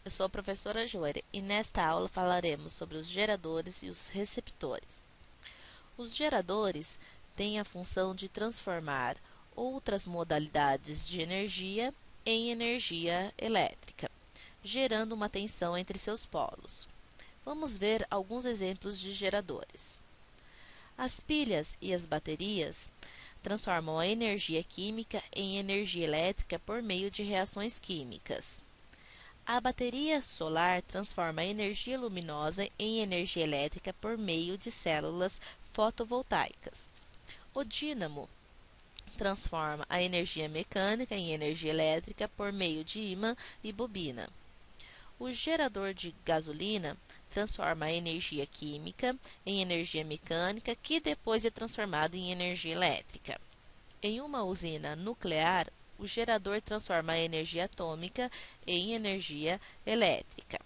eu sou a professora Joênia e nesta aula falaremos sobre os geradores e os receptores. Os geradores têm a função de transformar outras modalidades de energia em energia elétrica, gerando uma tensão entre seus polos. Vamos ver alguns exemplos de geradores. As pilhas e as baterias transformam a energia química em energia elétrica por meio de reações químicas. A bateria solar transforma a energia luminosa em energia elétrica por meio de células fotovoltaicas. O dínamo transforma a energia mecânica em energia elétrica por meio de ímã e bobina. O gerador de gasolina transforma a energia química em energia mecânica, que depois é transformada em energia elétrica. Em uma usina nuclear, o gerador transforma a energia atômica em energia elétrica.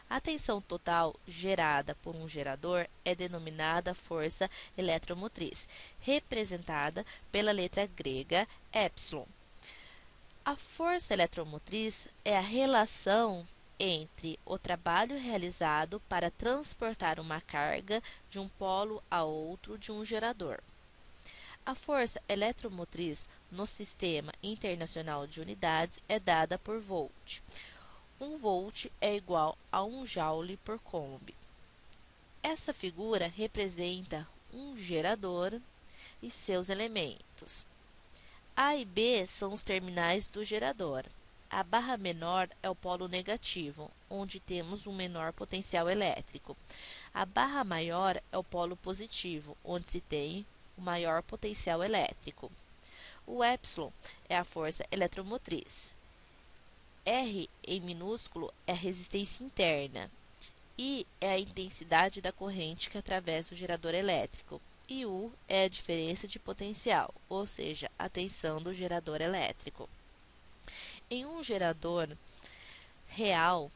A tensão total gerada por um gerador é denominada força eletromotriz, representada pela letra grega epsilon. A força eletromotriz é a relação entre o trabalho realizado para transportar uma carga de um polo a outro de um gerador. A força eletromotriz no Sistema Internacional de Unidades é dada por volt. 1 volt é igual a 1 joule por coulomb. Essa figura representa um gerador e seus elementos. A e B são os terminais do gerador. A barra menor é o polo negativo, onde temos um menor potencial elétrico. A barra maior é o polo positivo, onde se tem o maior potencial elétrico. O epsilon é a força eletromotriz. R em minúsculo é a resistência interna. I é a intensidade da corrente que atravessa o gerador elétrico. E U é a diferença de potencial, ou seja, a tensão do gerador elétrico. Em um gerador real,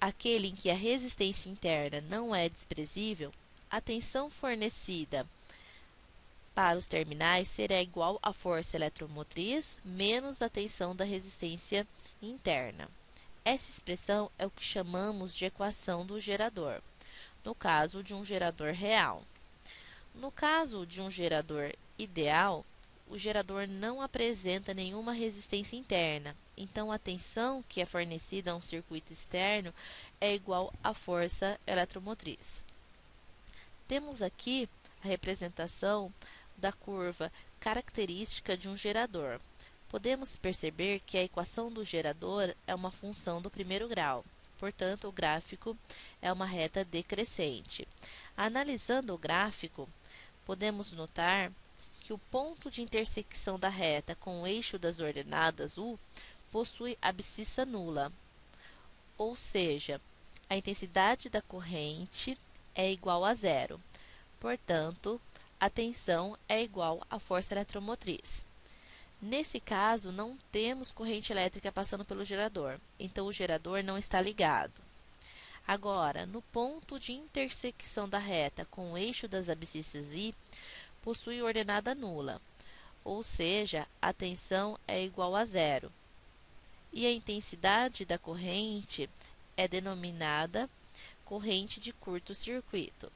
aquele em que a resistência interna não é desprezível, a tensão fornecida para os terminais será igual à força eletromotriz menos a tensão da resistência interna. Essa expressão é o que chamamos de equação do gerador, no caso de um gerador real. No caso de um gerador ideal, o gerador não apresenta nenhuma resistência interna, então a tensão que é fornecida a um circuito externo é igual à força eletromotriz. Temos aqui a representação da curva característica de um gerador. Podemos perceber que a equação do gerador é uma função do primeiro grau, portanto, o gráfico é uma reta decrescente. Analisando o gráfico, podemos notar que o ponto de intersecção da reta com o eixo das ordenadas U possui abscissa nula, ou seja, a intensidade da corrente é igual a zero. Portanto, a tensão é igual à força eletromotriz. Nesse caso, não temos corrente elétrica passando pelo gerador, então o gerador não está ligado. Agora, no ponto de intersecção da reta com o eixo das abscissas I, possui ordenada nula, ou seja, a tensão é igual a zero. E a intensidade da corrente é denominada corrente de curto-circuito.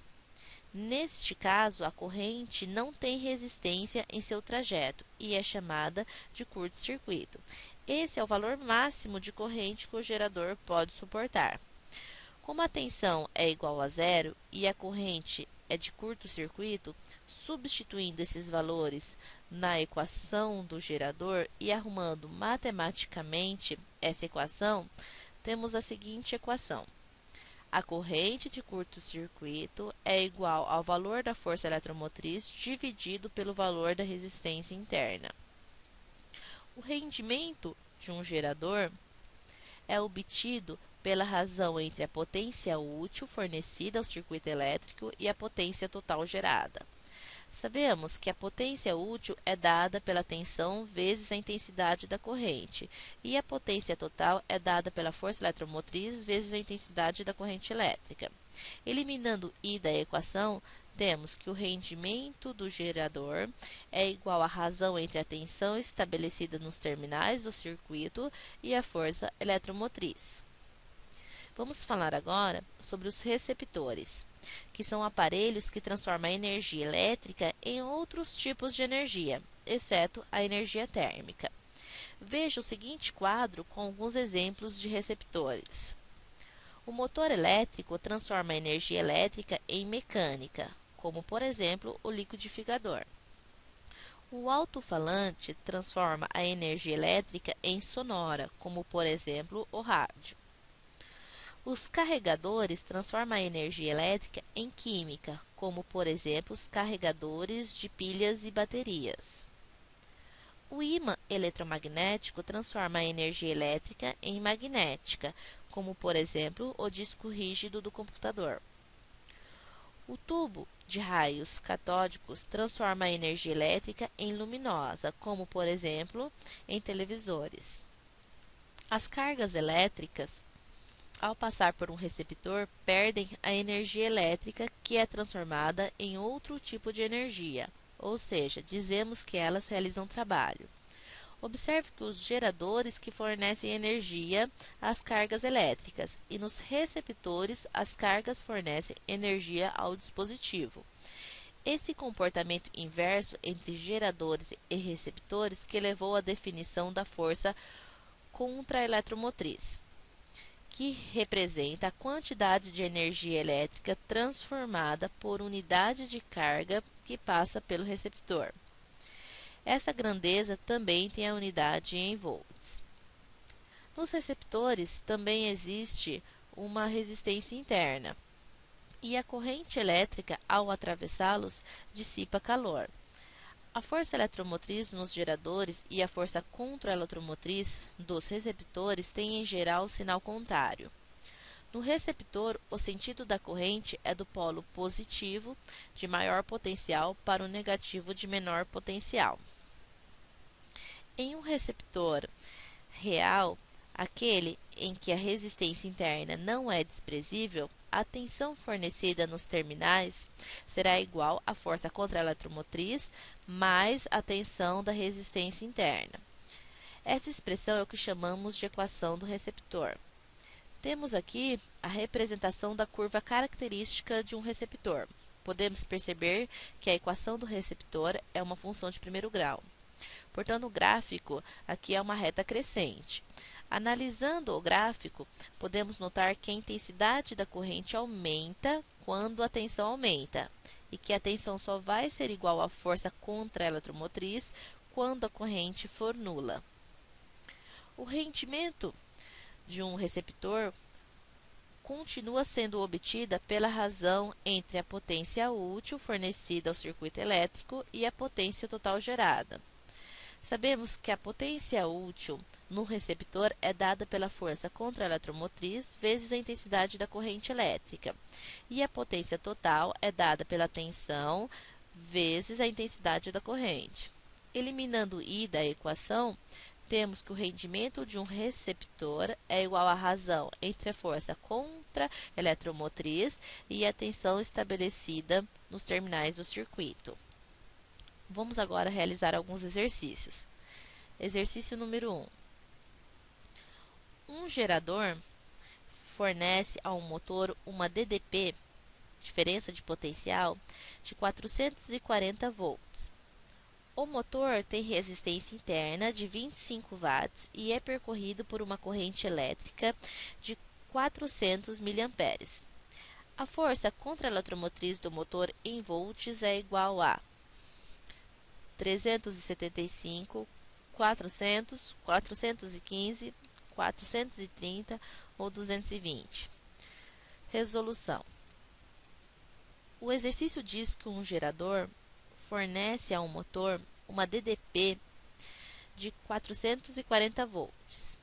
Neste caso, a corrente não tem resistência em seu trajeto e é chamada de curto-circuito. Esse é o valor máximo de corrente que o gerador pode suportar. Como a tensão é igual a zero e a corrente é de curto-circuito, substituindo esses valores na equação do gerador e arrumando matematicamente essa equação, temos a seguinte equação. A corrente de curto-circuito é igual ao valor da força eletromotriz dividido pelo valor da resistência interna. O rendimento de um gerador é obtido pela razão entre a potência útil fornecida ao circuito elétrico e a potência total gerada. Sabemos que a potência útil é dada pela tensão vezes a intensidade da corrente, e a potência total é dada pela força eletromotriz vezes a intensidade da corrente elétrica. Eliminando I da equação, temos que o rendimento do gerador é igual à razão entre a tensão estabelecida nos terminais do circuito e a força eletromotriz. Vamos falar agora sobre os receptores, que são aparelhos que transformam a energia elétrica em outros tipos de energia, exceto a energia térmica. Veja o seguinte quadro com alguns exemplos de receptores. O motor elétrico transforma a energia elétrica em mecânica, como por exemplo o liquidificador. O alto-falante transforma a energia elétrica em sonora, como por exemplo o rádio. Os carregadores transformam a energia elétrica em química, como por exemplo os carregadores de pilhas e baterias. O ímã eletromagnético transforma a energia elétrica em magnética, como por exemplo o disco rígido do computador. O tubo de raios catódicos transforma a energia elétrica em luminosa, como por exemplo em televisores. As cargas elétricas, ao passar por um receptor, perdem a energia elétrica que é transformada em outro tipo de energia, ou seja, dizemos que elas realizam trabalho. Observe que os geradores que fornecem energia às cargas elétricas e nos receptores as cargas fornecem energia ao dispositivo. Esse comportamento inverso entre geradores e receptores que levou à definição da força contra-eletromotriz, que representa a quantidade de energia elétrica transformada por unidade de carga que passa pelo receptor. Essa grandeza também tem a unidade em volts. Nos receptores também existe uma resistência interna, e a corrente elétrica, ao atravessá-los, dissipa calor. A força eletromotriz nos geradores e a força contra-eletromotriz dos receptores têm em geral sinal contrário. No receptor, o sentido da corrente é do polo positivo, de maior potencial, para o negativo, de menor potencial. Em um receptor real, aquele em que a resistência interna não é desprezível, a tensão fornecida nos terminais será igual à força contra-eletromotriz mais a tensão da resistência interna. Essa expressão é o que chamamos de equação do receptor. Temos aqui a representação da curva característica de um receptor. Podemos perceber que a equação do receptor é uma função de primeiro grau. Portanto, o gráfico aqui é uma reta crescente. Analisando o gráfico, podemos notar que a intensidade da corrente aumenta quando a tensão aumenta, e que a tensão só vai ser igual à força contra-eletromotriz quando a corrente for nula. O rendimento de um receptor continua sendo obtida pela razão entre a potência útil fornecida ao circuito elétrico e a potência total gerada. Sabemos que a potência útil no receptor é dada pela força contra-eletromotriz vezes a intensidade da corrente elétrica, e a potência total é dada pela tensão vezes a intensidade da corrente. Eliminando I da equação, temos que o rendimento de um receptor é igual à razão entre a força contra-eletromotriz e a tensão estabelecida nos terminais do circuito. Vamos agora realizar alguns exercícios. Exercício número 1. Um gerador fornece ao motor uma DDP, diferença de potencial, de 440 volts. O motor tem resistência interna de 25 watts e é percorrido por uma corrente elétrica de 400 mA. A força contra-eletromotriz do motor em volts é igual a 375, 400, 415, 430 ou 220. Resolução. O exercício diz que um gerador fornece ao motor uma DDP de 440 volts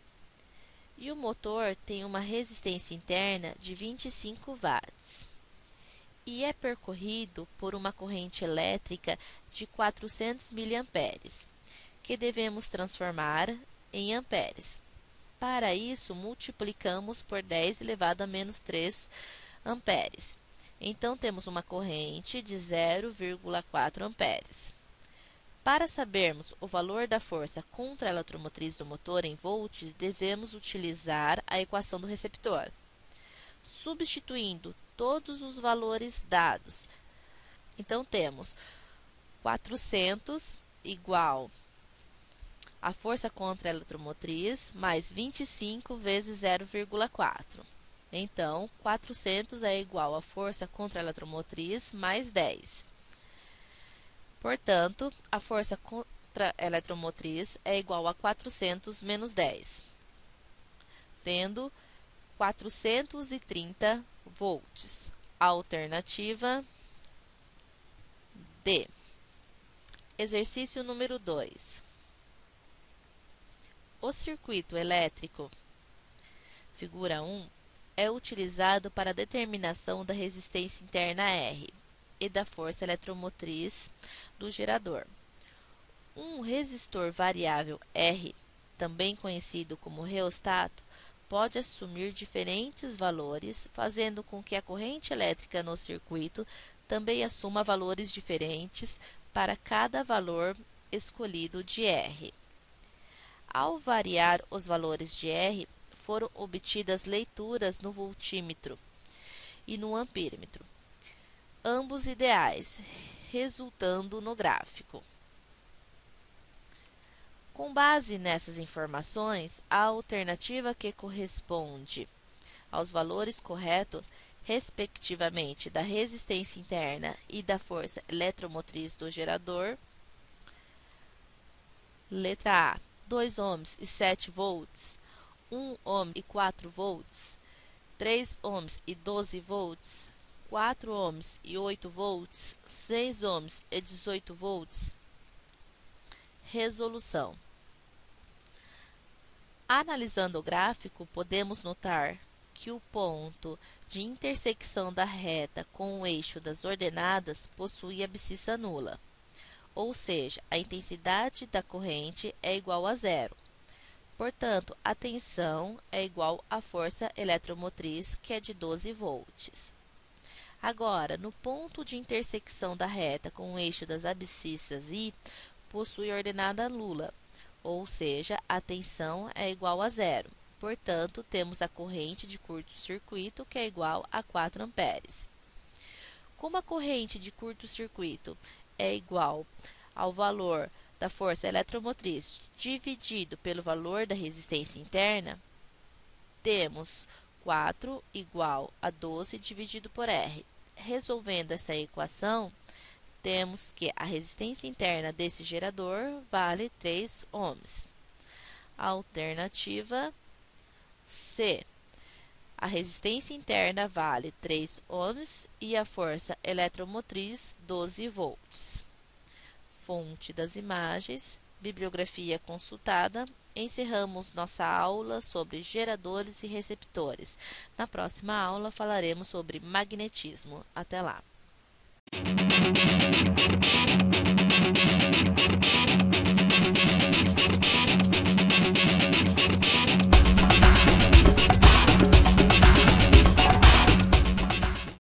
e o motor tem uma resistência interna de 25 watts e é percorrido por uma corrente elétrica de 400 mA, que devemos transformar em amperes. Para isso, multiplicamos por 10 elevado a menos 3 amperes. Então, temos uma corrente de 0,4 amperes. Para sabermos o valor da força contra-eletromotriz do motor em volts, devemos utilizar a equação do receptor. substituindo todos os valores dados. Então, temos 400 igual a força contra a eletromotriz mais 25 vezes 0,4. Então, 400 é igual a força contra a eletromotriz mais 10. Portanto, a força contra a eletromotriz é igual a 400 menos 10, tendo 430 volts. Alternativa D. Exercício número 2. O circuito elétrico, figura 1, é utilizado para a determinação da resistência interna R e da força eletromotriz do gerador. Um resistor variável R, também conhecido como reostato, pode assumir diferentes valores, fazendo com que a corrente elétrica no circuito também assuma valores diferentes para cada valor escolhido de R. Ao variar os valores de R, foram obtidas leituras no voltímetro e no amperímetro, ambos ideais, resultando no gráfico. Com base nessas informações, a alternativa que corresponde aos valores corretos, respectivamente, da resistência interna e da força eletromotriz do gerador. Letra A, 2 ohms e 7 volts, 1 ohm e 4 volts, 3 ohms e 12 volts, 4 ohms e 8 volts, 6 ohms e 18 volts. Resolução. Analisando o gráfico, podemos notar que o ponto de intersecção da reta com o eixo das ordenadas possui abscissa nula, ou seja, a intensidade da corrente é igual a zero. Portanto, a tensão é igual à força eletromotriz, que é de 12 volts. Agora, no ponto de intersecção da reta com o eixo das abscissas I, possui ordenada nula, ou seja, a tensão é igual a zero. Portanto, temos a corrente de curto-circuito, que é igual a 4 amperes. Como a corrente de curto-circuito é igual ao valor da força eletromotriz dividido pelo valor da resistência interna, temos 4 igual a 12 dividido por R. Resolvendo essa equação, temos que a resistência interna desse gerador vale 3 ohms. Alternativa C. A resistência interna vale 3 ohms e a força eletromotriz 12 volts. Fonte das imagens, bibliografia consultada. Encerramos nossa aula sobre geradores e receptores. Na próxima aula falaremos sobre magnetismo. Até lá!